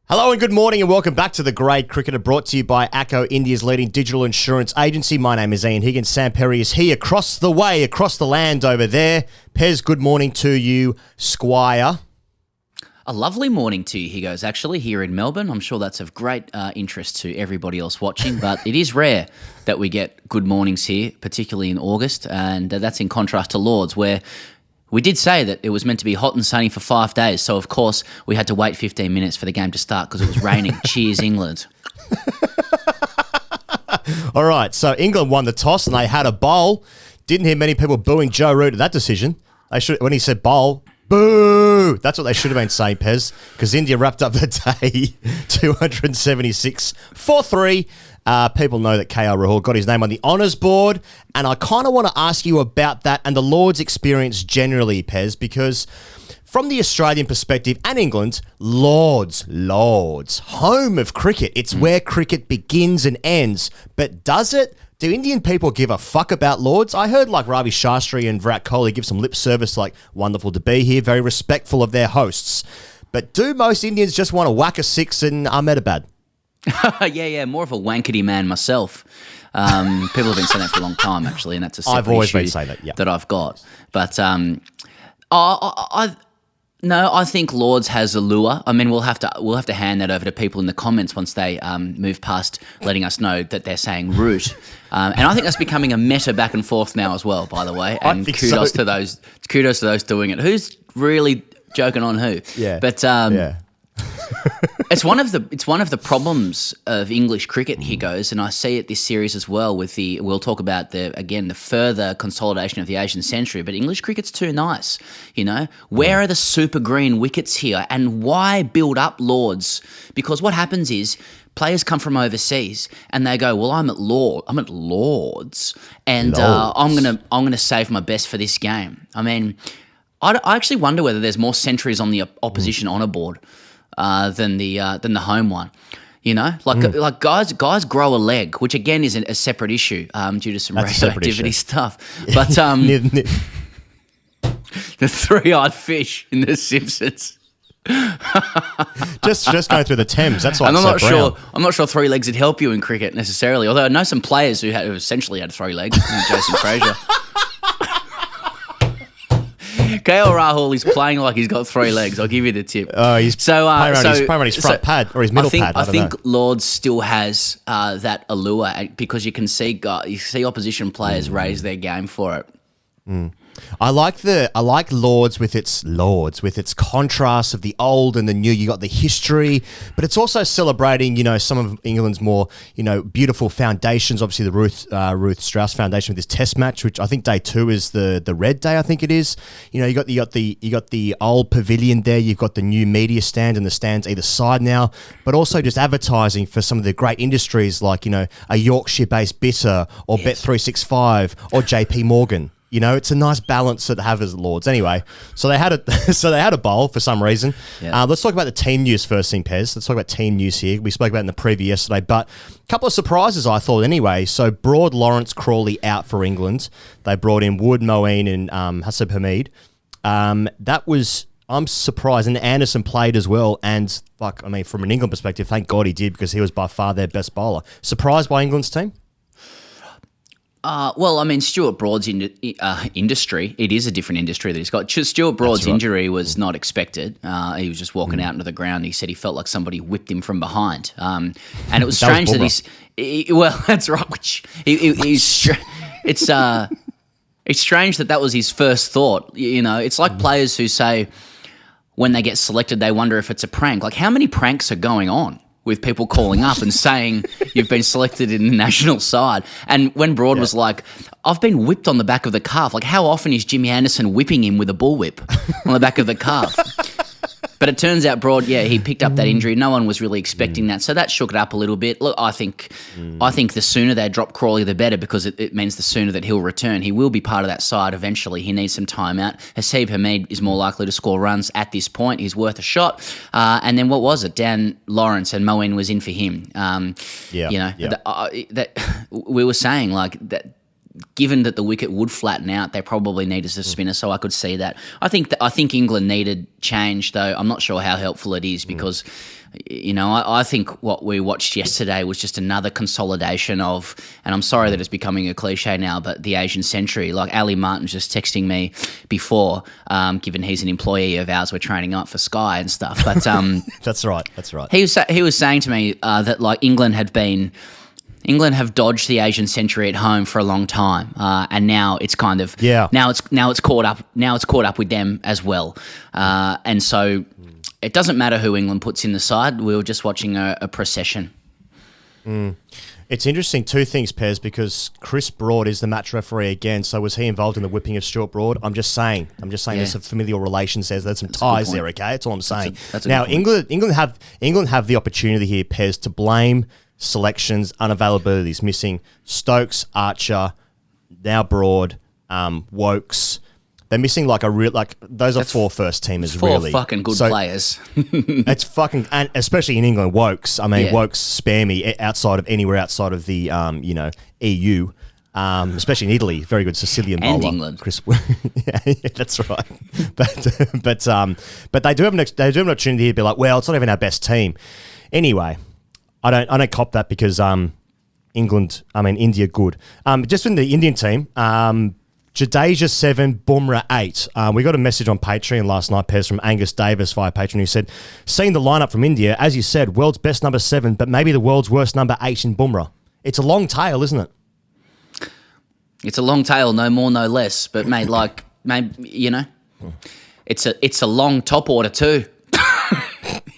Hello and good morning and welcome back to The Grade Cricketer, brought to you by ACO, India's leading digital insurance agency. My name is Ian Higgins. Sam Perry is here across the way, across the land over there. Pez, good morning to you, Squire. A lovely morning to you, Higgos, actually, here in Melbourne. I'm sure that's of great interest to everybody else watching, but it is rare that we get good mornings here, particularly in August, and that's in contrast to Lords, where we did say that it was meant to be hot and sunny for 5 days, so of course we had to wait 15 minutes for the game to start because it was raining. Cheers, England. All right, so England won the toss and they had a bowl. Didn't hear many people booing Joe Root at that decision. They should, when he said bowl, boo! That's what they should have been saying, Pez, because India wrapped up the day 276 for 3. People know that Rahul got his name on the honours board, and I kind of want to ask you about that and the Lords experience generally, Pez, because from the Australian perspective and England, Lords, home of cricket. It's where cricket begins and ends. But does it? Do Indian people give a fuck about Lords? I heard like Ravi Shastri and Virat Kohli give some lip service, like, wonderful to be here, very respectful of their hosts. But do most Indians just want to whack a six in Ahmedabad? Yeah, more of a wankety man myself. People have been saying that for a long time, actually, and that's a separate I've always issue been saying that, yeah. that I've got. But I think Lords has a lure. I mean, we'll have to hand that over to people in the comments once they move past letting us know that they're saying root. And I think that's becoming a meta back and forth now as well, by the way. And kudos to those doing it. Who's really joking on who? Yeah. But it's one of the problems of English cricket, here goes, and I see it this series as well with we'll talk about the further consolidation of the Asian century, but English cricket's too nice, you know? Where are the super green wickets here, and why build up Lords? Because what happens is players come from overseas and they go, well, I'm at Lords, and I'm gonna save my best for this game. I mean, I actually wonder whether there's more centuries on the opposition honour board than the home one, you know, like guys grow a leg, which again is a separate issue due to some radioactivity stuff. But the three-eyed fish in The Simpsons. just go through the Thames. That's why. I'm not sure 3 legs would help you in cricket necessarily. Although I know some players who essentially had 3 legs. Jason Frazier. KL Rahul is playing like he's got 3 legs. I'll give you the tip. Oh, he's playing around his front pad or his middle pad. I think Lords still has that allure because you can see opposition players raise their game for it. I like Lords with its contrast of the old and the new. You got the history, but it's also celebrating, you know, some of England's more, you know, beautiful foundations. Obviously, the Ruth Strauss Foundation with this Test match, which I think day 2 is the red day. I think it is. You know, you got the old pavilion there. You've got the new media stand and the stands either side now, but also just advertising for some of the great industries like, you know, a Yorkshire-based Bitter or Bet365 or JP Morgan. You know, it's a nice balance to have as Lords. Anyway, so they had a bowl for some reason. Yeah. Let's talk about the team news first thing, Pez. Let's talk about team news here. We spoke about it in the preview yesterday, but a couple of surprises I thought anyway. So Broad, Lawrence, Crawley out for England. They brought in Wood, Moeen and Hasib Hamid. I'm surprised. And Anderson played as well. And from an England perspective, thank God he did because he was by far their best bowler. Surprised by England's team? Well, I mean, Stuart Broad's industry, it is a different industry that he's got. Stuart Broad's injury was not expected. He was just walking out into the ground. He said he felt like somebody whipped him from behind. And it was strange that well, that's right. It's strange that was his first thought. You know, it's like players who say when they get selected, they wonder if it's a prank. Like, how many pranks are going on with people calling up and saying you've been selected in the national side? And when Broad was like, I've been whipped on the back of the calf. Like, how often is Jimmy Anderson whipping him with a bullwhip on the back of the calf? But it turns out Broad, he picked up that injury. No one was really expecting that. So that shook it up a little bit. Look, I think the sooner they drop Crawley, the better, because it means the sooner that he'll return. He will be part of that side eventually. He needs some time out. Hasib Hamid is more likely to score runs at this point. He's worth a shot. And then what was it? Dan Lawrence and Moeen was in for him. We were saying like that given that the wicket would flatten out, they probably needed a spinner, so I could see that. I think England needed change, though. I'm not sure how helpful it is because, I think what we watched yesterday was just another consolidation of, and I'm sorry that it's becoming a cliche now, but the Asian century. Like Ali Martin's just texting me before, given he's an employee of ours, we're training up for Sky and stuff. But That's right. He was saying to me that like England have dodged the Asian century at home for a long time, and now it's kind of now it's caught up with them as well, and so it doesn't matter who England puts in the side. We were just watching a procession. It's interesting, two things, Pez, because Chris Broad is the match referee again. So was he involved in the whipping of Stuart Broad? I'm just saying there's some familial relations there. There's some ties there, okay? That's all I'm saying. Now, England have the opportunity here, Pez, to blame selections, unavailabilities, missing Stokes, Archer, now Broad, Wokes. They're missing those are four first teamers, really. Four fucking good players. It's fucking, and especially in England, Wokes. I mean, Wokes spare me anywhere outside of the EU, especially in Italy. Very good Sicilian bowler. And England. Chris, yeah, that's right. But they do have an opportunity to be like, well, it's not even our best team. Anyway, I don't cop that because India good. Just in the Indian team, Jadeja 7, Bumrah 8. We got a message on Patreon last night, Pez, from Angus Davis via Patreon, who said, seeing the lineup from India, as you said, world's best number 7, but maybe the world's worst number 8 in Bumrah. It's a long tail, isn't it? It's a long tail, no more, no less. But mate, it's a long top order too.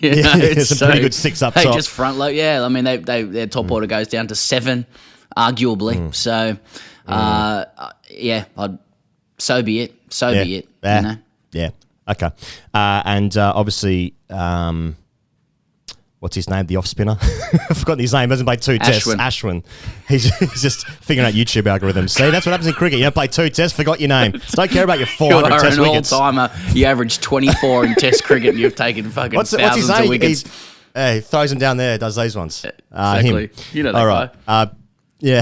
It's a pretty good 6 up top. They just front load. Yeah, I mean, their top order goes down to 7, arguably. So. So be it. Be it. Yeah. Okay. And obviously, what's his name? The off spinner. I've forgotten his name. Hasn't played 2 tests. Ashwin. He's just figuring out YouTube algorithms. See, that's what happens in cricket. You don't play 2 tests. Forgot your name. Don't care about your 400 test wickets. You are an all-timer. You average 24 in Test cricket. And you've taken fucking thousands of wickets. He throws them down there. Does these ones. Exactly. Him. You know that all right. guy. Yeah.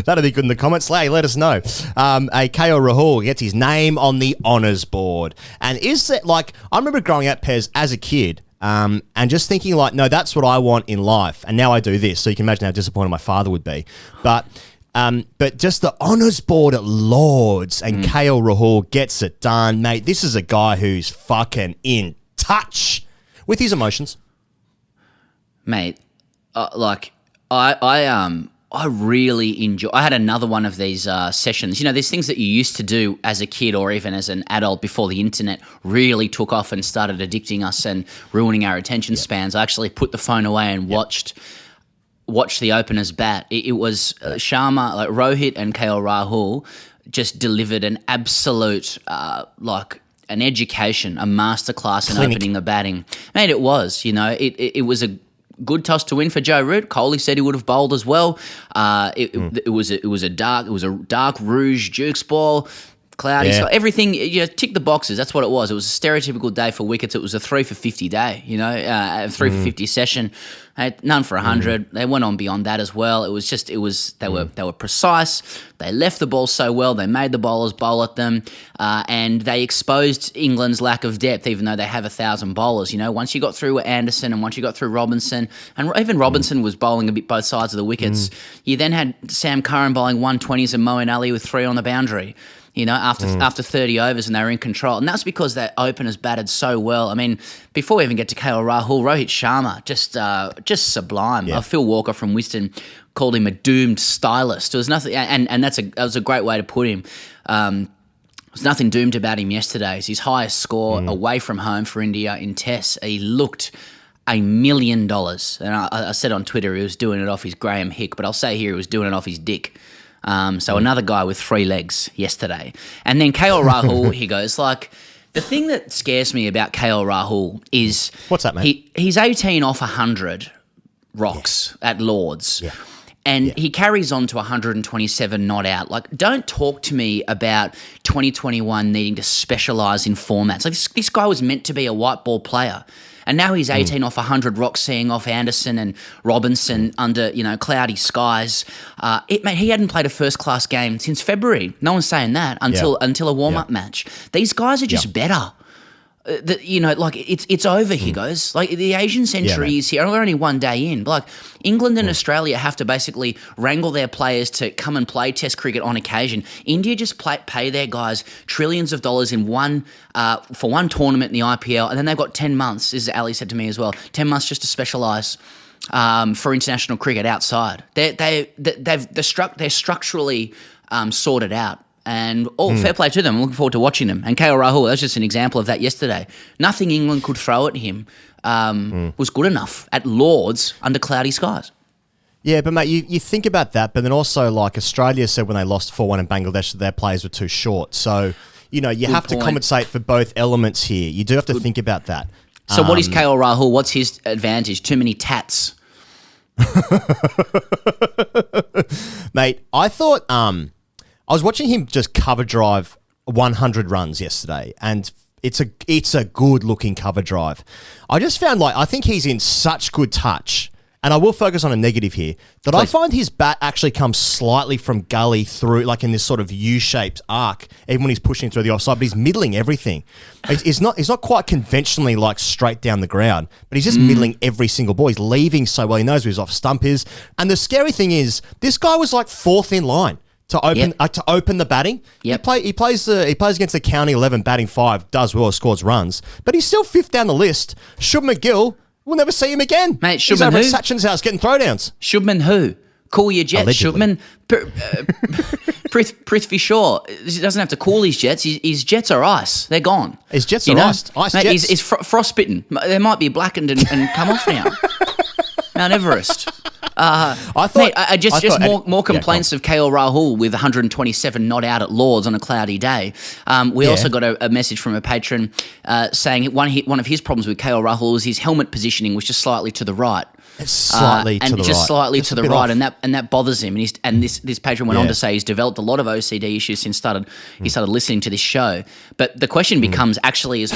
That'd be good in the comments. Hey, let us know. A KO Rahul gets his name on the honours board. And is that I remember growing up, Pez, as a kid, and just thinking no, that's what I want in life. And now I do this. So you can imagine how disappointed my father would be. But just the honours board at Lords and KO Rahul gets it done. Mate, this is a guy who's fucking in touch with his emotions. Mate, I really enjoy. I had another one of these sessions. There's things that you used to do as a kid or even as an adult before the internet really took off and started addicting us and ruining our attention spans. I actually put the phone away and watched the openers bat. It was Sharma, Rohit and KL Rahul just delivered an absolute an education, a masterclass in opening the batting. Mate, it was. It was a good toss to win for Joe Root. Kohli said he would have bowled as well. It was a dark rouge Jukes ball, cloudy. So everything, tick the boxes. That's what it was. It was a stereotypical day for wickets. It was a 3 for 50 day. A 3 for 50 session. None for 100. They went on beyond that as well. They were precise. They left the ball so well. They made the bowlers bowl at them, and they exposed England's lack of depth. Even though they have 1,000 bowlers, once you got through Anderson and once you got through Robinson, and even Robinson was bowling a bit both sides of the wickets. You then had Sam Curran bowling 120s and Moeen Ali with 3 on the boundary. After 30 overs and they were in control. And that's because their openers batted so well. I mean, before we even get to KL Rahul, Rohit Sharma, just sublime. Yeah. Phil Walker from Wiston called him a doomed stylist. There was nothing, and that was a great way to put him. There's nothing doomed about him yesterday. It's his highest score away from home for India in Tests. He looked $1 million. And I said on Twitter he was doing it off his Graham Hick, but I'll say here he was doing it off his dick. So another guy with 3 legs yesterday. And then KL Rahul, he goes the thing that scares me about KL Rahul is... What's that, mate? He's 18 off 100 rocks at Lords. Yeah. And he carries on to 127 not out. Don't talk to me about 2021 needing to specialise in formats. This guy was meant to be a white ball player. And now he's 18 off 100, Roxanne off Anderson and Robinson under, cloudy skies. Mate, he hadn't played a first-class game since February. No one's saying that until a warm-up match. These guys are just better. It's over, Higgos. Like, the Asian century is here. We're only one day in. But, like, England and Australia have to basically wrangle their players to come and play Test cricket on occasion. India just pay their guys trillions of dollars in for one tournament in the IPL, and then they've got 10 months, as Ali said to me as well, 10 months just to specialise for international cricket outside. They're structurally sorted out. And fair play to them. I'm looking forward to watching them. And KL Rahul, that's just an example of that yesterday. Nothing England could throw at him was good enough at Lords under cloudy skies. Yeah, but mate, you think about that, but then also, like, Australia said when they lost 4-1 in Bangladesh that their players were too short. So, you have to compensate for both elements here. You do have to think about that. So what is KL Rahul? What's his advantage? Too many tats. Mate, I thought... I was watching him just cover drive 100 runs yesterday, and it's a good looking cover drive. I just found, I think he's in such good touch, and I will focus on a negative here, that I find his bat actually comes slightly from gully through, like in this sort of U-shaped arc, even when he's pushing through the offside, but he's middling everything. He's not quite conventionally like straight down the ground, but he's just middling every single ball. He's leaving so well. He knows where his off stump is. And the scary thing is, this guy was like fourth in line to open the batting. Yep. He plays against the county 11 batting 5, does well, scores runs, but he's still 5th down the list. Shubman Gill, we'll never see him again. Mate, he's over at Sachin's house getting throwdowns. Shubman who? Cool your jets, Allegedly. Shubman. Prithvi Shaw, he doesn't have to cool his jets. His jets are ice. They're gone. His jets are ice mate, jets. He's frostbitten. They might be blackened and come off now. Mount Everest. More complaints of KL Rahul with 127 not out at Lords on a cloudy day. We also got a message from a patron saying one of his problems with KL Rahul was his helmet positioning was just slightly to the right. It's slightly to the right. Just slightly to the right, off. and that bothers him. And this patron went on to say he's developed a lot of OCD issues since he started listening to this show. But the question becomes: actually, is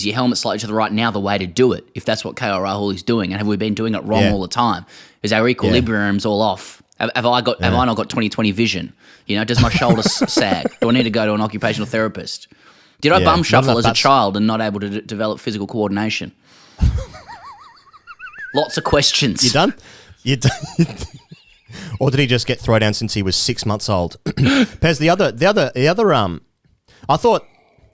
your helmet slightly to the right now the way to do it? If that's what KL Rahul is doing, and have we been doing it wrong all the time? Is our equilibrium's all off? Have I not got 20/20 vision? Does my shoulder sag? Do I need to go to an occupational therapist? Did I bum shuffle as a child and not able to develop physical coordination? Lots of questions. You done? Or did he just get thrown down since he was 6 months old? Pez, the other I thought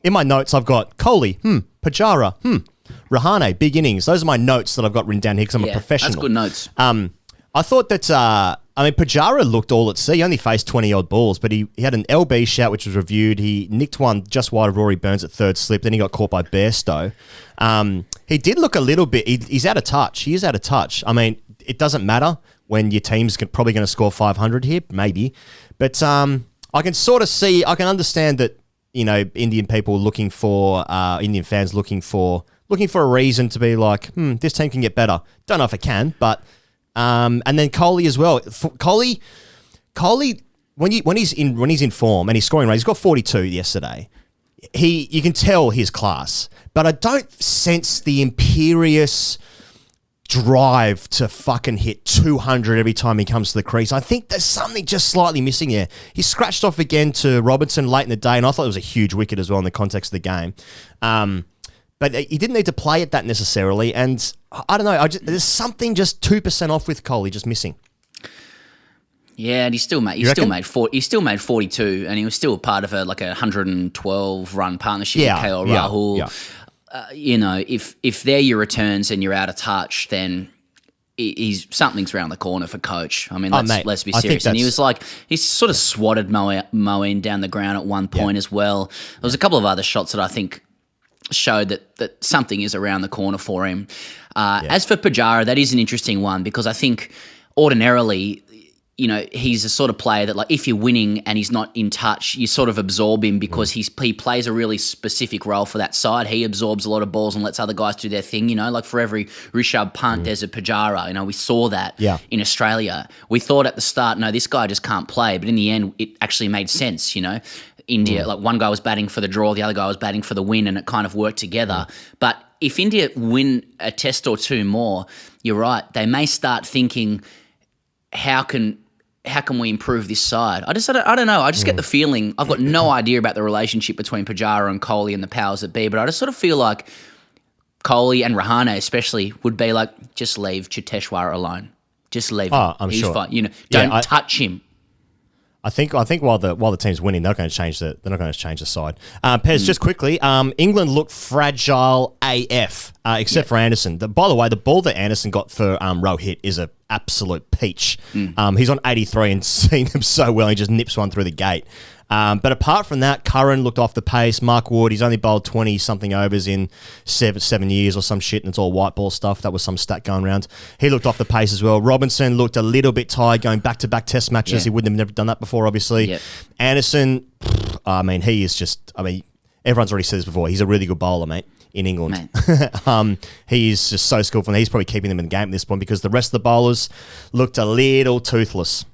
in my notes I've got Kohli, Pujara, Rahane, big innings. Those are my notes that I've got written down here because I'm a professional. That's good notes. I thought that Pujara looked all at sea. He only faced 20-odd balls, but he had an LB shout which was reviewed. He nicked one just wide of Rory Burns at third slip. Then he got caught by Bairstow. He did look a little bit... He's out of touch. He is out of touch. I mean, it doesn't matter when your team's probably going to score 500 here, maybe. But I can sort of see... I can understand that, Indian people looking for... Indian fans looking for a reason to be like, this team can get better. Don't know if it can, but... and then Kohli as well. Kohli, when he's in form and he's scoring runs, he's got 42 yesterday. You can tell his class, but I don't sense the imperious drive to fucking hit 200 every time he comes to the crease. I think there's something just slightly missing there. He scratched off again to Robinson late in the day, and I thought it was a huge wicket as well in the context of the game. But he didn't need to play it that necessarily, and I don't know. There's something just 2% off with Kohli, just missing. Yeah, and he still made 42, and he was still a part of a 112 run partnership with KL Rahul. If they're your returns and you're out of touch, then something's around the corner for coach. I mean, let's be serious. And he sort of swatted Moeen down the ground at one point as well. There was a couple of other shots that I think showed that something is around the corner for him. As for Pujara, that is an interesting one because I think ordinarily, he's a sort of player that if you're winning and he's not in touch, you sort of absorb him because he plays a really specific role for that side. He absorbs a lot of balls and lets other guys do their thing. For every Rishabh Pant, there's a Pujara. We saw that in Australia. We thought at the start, no, this guy just can't play. But in the end, it actually made sense, India, one guy was batting for the draw, the other guy was batting for the win, and it kind of worked together. But if India win a test or two more, you're right. They may start thinking, how can we improve this side? I don't know. I just get the feeling, I've got no idea about the relationship between Pujara and Kohli and the powers that be, but I just sort of feel like Kohli and Rahane especially would be like, just leave Chiteshwar alone. Just leave him. I'm He's sure. fine. Don't touch him. I think while the team's winning, they're not going to change the side. Pez, just quickly, England looked fragile AF, except for Anderson. By the way, the ball that Anderson got for Rohit is a absolute peach. He's on 83 and seen them so well. He just nips one through the gate. But apart from that, Curran looked off the pace. Mark Wood, he's only bowled 20-something overs in 7 years or some shit, and it's all white ball stuff. That was some stat going around. He looked off the pace as well. Robinson looked a little bit tired going back-to-back test matches. He wouldn't have never done that before, obviously. Yep. Anderson, he is just, everyone's already said this before. He's a really good bowler, mate, in England. He is just so skillful, and he's probably keeping them in the game at this point because the rest of the bowlers looked a little toothless.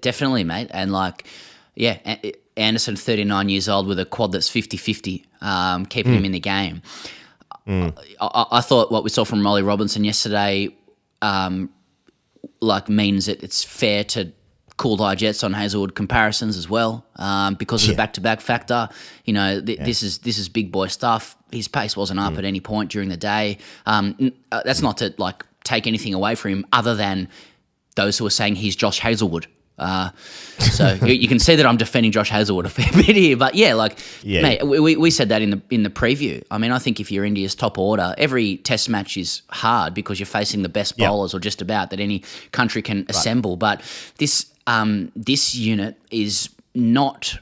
Definitely, mate. And Anderson, 39 years old with a quad that's 50-50, keeping him in the game. I thought what we saw from Molly Robinson yesterday means that it's fair to cool die Jets on Hazelwood comparisons as well because of the back-to-back factor. This is big boy stuff. His pace wasn't up at any point during the day. That's not to take anything away from him other than those who are saying he's Josh Hazelwood. So you can see that I'm defending Josh Hazelwood a fair bit here, but mate, we said that in the preview. I think if you're India's top order, every test match is hard because you're facing the best bowlers or just about that any country can assemble. But this unit is not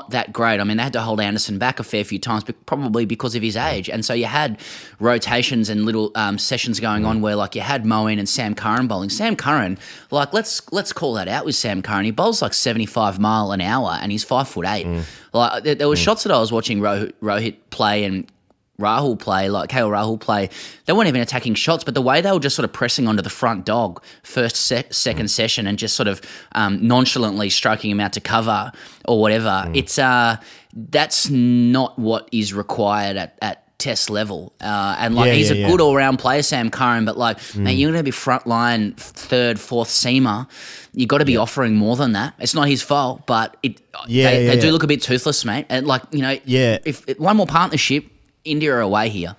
that great. They had to hold Anderson back a fair few times, but probably because of his age. And so you had rotations and little sessions going on where you had Moeen and Sam Curran bowling. Sam Curran, let's call that out with Sam Curran. He bowls 75 mile an hour and he's 5'8". There were shots that I was watching Rohit play and Rahul play, KL Rahul play, they weren't even attacking shots, but the way they were just sort of pressing onto the front dog second session and just sort of nonchalantly stroking him out to cover or whatever, it's that's not what is required at test level. He's a good all-round player, Sam Curran, but mate, you're going to be frontline third, fourth seamer. You got to be offering more than that. It's not his fault, but they do look a bit toothless, mate. And if one more partnership, India are away here.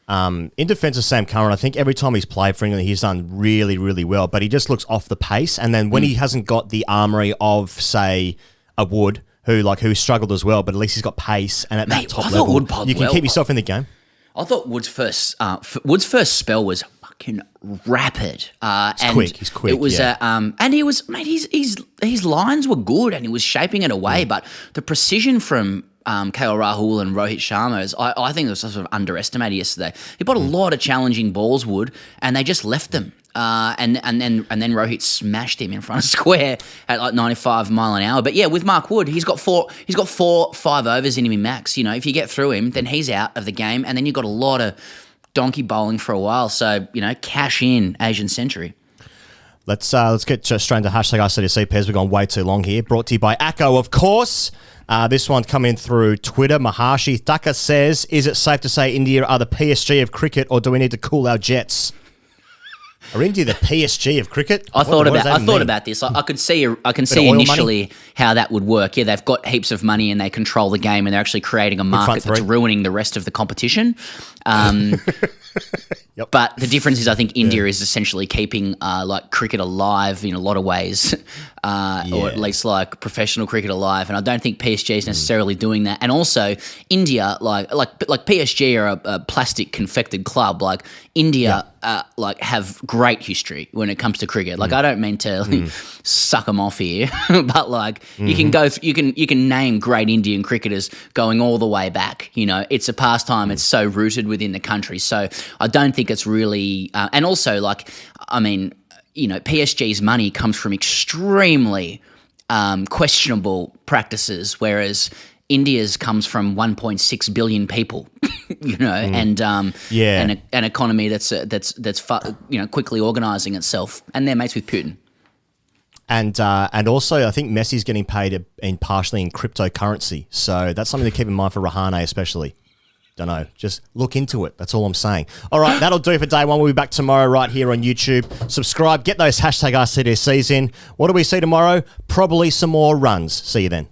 In defence of Sam Curran, I think every time he's played for England, he's done really, really well, but he just looks off the pace. And then when he hasn't got the armoury of, say, a Wood, who struggled as well, but at least he's got pace, and at that top level, you can keep yourself in the game. I thought Wood's first spell was fucking rapid. He's quick. It was, and he was, mate. His lines were good, and he was shaping it away. But the precision from KL Rahul and Rohit Sharma, I think it was sort of underestimated yesterday. He bought a lot of challenging balls, Wood, and they just left them. And then Rohit smashed him in front of square at 95 mile an hour. But with Mark Wood, he's got 5 overs in him in max. If you get through him, then he's out of the game, and then you've got a lot of donkey bowling for a while. So cash in Asian century. Let's get straight into hashtag AskTGC. Pez, we've gone way too long here. Brought to you by ACCO, of course. This one coming through Twitter. Maharshi Thaka says, is it safe to say India are the PSG of cricket, or do we need to cool our jets? Are India the PSG of cricket? I thought about this. I can see initially how that would work. Yeah, they've got heaps of money and they control the game, and they're actually creating a market that's ruining the rest of the competition. Yep. But the difference is, I think India is essentially keeping cricket alive in a lot of ways, or at least professional cricket alive. And I don't think PSG is necessarily doing that. And also, India, like PSG are a plastic confected club. India, have great history when it comes to cricket. I don't mean to suck them off here, but you can go, you can name great Indian cricketers going all the way back. It's a pastime. It's so rooted within the country. So I don't think it's really, and also PSG's money comes from extremely questionable practices, whereas India's comes from 1.6 billion people, and an economy that's quickly organising itself, and they're mates with Putin. And also, I think Messi's getting paid partially in cryptocurrency, so that's something to keep in mind for Rahane especially. Don't know. Just look into it. That's all I'm saying. All right, that'll do for day one. We'll be back tomorrow right here on YouTube. Subscribe. Get those hashtag AskTGCs in. What do we see tomorrow? Probably some more runs. See you then.